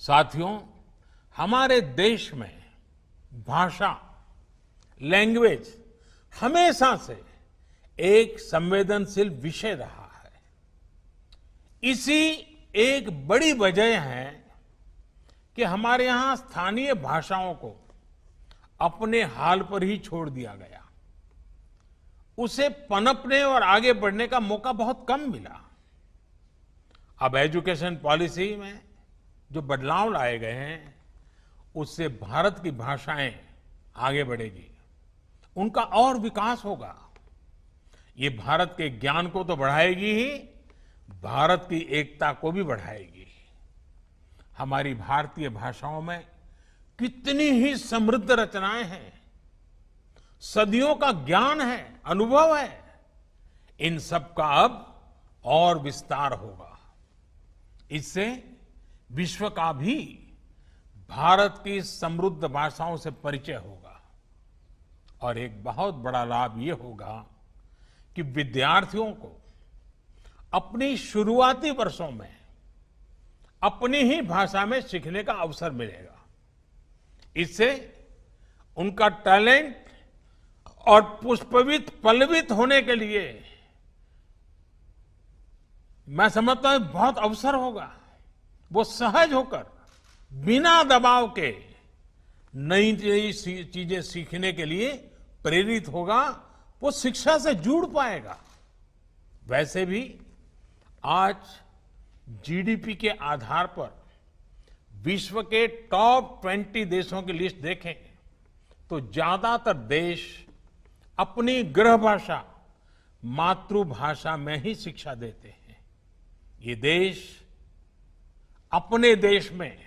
साथियों, हमारे देश में भाषा, लैंग्वेज हमेशा से एक संवेदनशील विषय रहा है। इसी एक बड़ी वजह है कि हमारे यहां स्थानीय भाषाओं को अपने हाल पर ही छोड़ दिया गया। उसे पनपने और आगे बढ़ने का मौका बहुत कम मिला। अब एजुकेशन पॉलिसी में जो बदलाव लाए गए हैं, उससे भारत की भाषाएं आगे बढ़ेगी, उनका और विकास होगा। ये भारत के ज्ञान को तो बढ़ाएगी ही, भारत की एकता को भी बढ़ाएगी। हमारी भारतीय भाषाओं में कितनी ही समृद्ध रचनाएं हैं, सदियों का ज्ञान है, अनुभव है। इन सब का अब और विस्तार होगा। इससे विश्व का भी भारत की समृद्ध भाषाओं से परिचय होगा। और एक बहुत बड़ा लाभ ये होगा कि विद्यार्थियों को अपनी शुरुआती वर्षों में अपनी ही भाषा में सीखने का अवसर मिलेगा। इससे उनका टैलेंट और पुष्पित पल्लवित होने के लिए मैं समझता हूं बहुत अवसर होगा। वो सहज होकर बिना दबाव के नई नई चीजें सीखने के लिए प्रेरित होगा, वो शिक्षा से जुड़ पाएगा। वैसे भी आज जीडीपी के आधार पर विश्व के टॉप 20 देशों की लिस्ट देखें तो ज्यादातर देश अपनी गृह भाषा, मातृभाषा में ही शिक्षा देते हैं। ये देश अपने देश में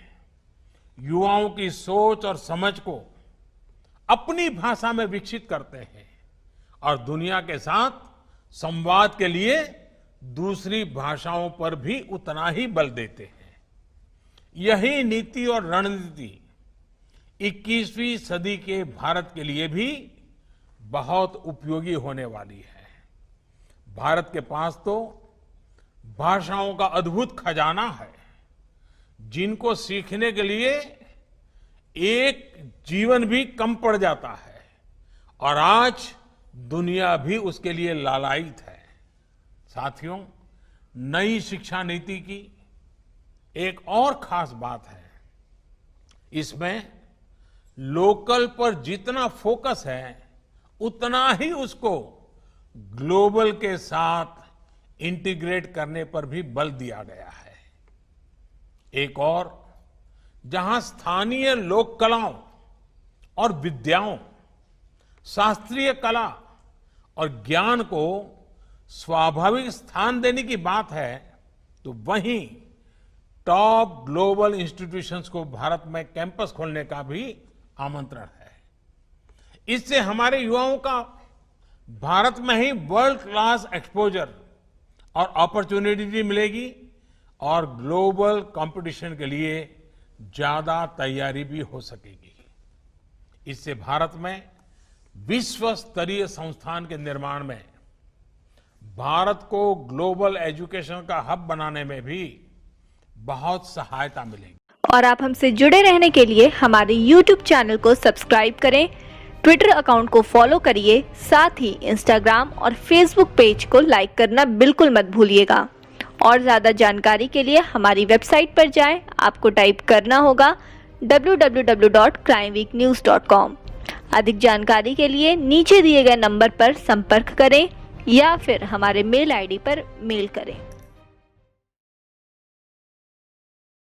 युवाओं की सोच और समझ को अपनी भाषा में विकसित करते हैं और दुनिया के साथ संवाद के लिए दूसरी भाषाओं पर भी उतना ही बल देते हैं। यही नीति और रणनीति 21वीं सदी के भारत के लिए भी बहुत उपयोगी होने वाली है। भारत के पास तो भाषाओं का अद्भुत खजाना है, जिनको सीखने के लिए एक जीवन भी कम पड़ जाता है और आज दुनिया भी उसके लिए लालायित है। साथियों, नई शिक्षा नीति की एक और खास बात है, इसमें लोकल पर जितना फोकस है उतना ही उसको ग्लोबल के साथ इंटीग्रेट करने पर भी बल दिया गया है। एक और, जहां स्थानीय लोक कलाओं और विद्याओं, शास्त्रीय कला और ज्ञान को स्वाभाविक स्थान देने की बात है, तो वहीं टॉप ग्लोबल इंस्टीट्यूशंस को भारत में कैंपस खोलने का भी आमंत्रण है। इससे हमारे युवाओं का भारत में ही वर्ल्ड क्लास एक्सपोजर और अपॉर्चुनिटी भी मिलेगी और ग्लोबल कंपटीशन के लिए ज्यादा तैयारी भी हो सकेगी। इससे भारत में विश्व स्तरीय संस्थान के निर्माण में, भारत को ग्लोबल एजुकेशन का हब बनाने में भी बहुत सहायता मिलेगी। और आप हमसे जुड़े रहने के लिए हमारे YouTube चैनल को सब्सक्राइब करें, ट्विटर अकाउंट को फॉलो करिए, साथ ही इंस्टाग्राम और फेसबुक पेज को लाइक करना बिल्कुल मत भूलिएगा। और ज़्यादा जानकारी के लिए हमारी वेबसाइट पर जाएं। आपको टाइप करना होगा www.crimeweeknews.com। अधिक जानकारी के लिए नीचे दिए गए नंबर पर संपर्क करें या फिर हमारे मेल आईडी पर मेल करें।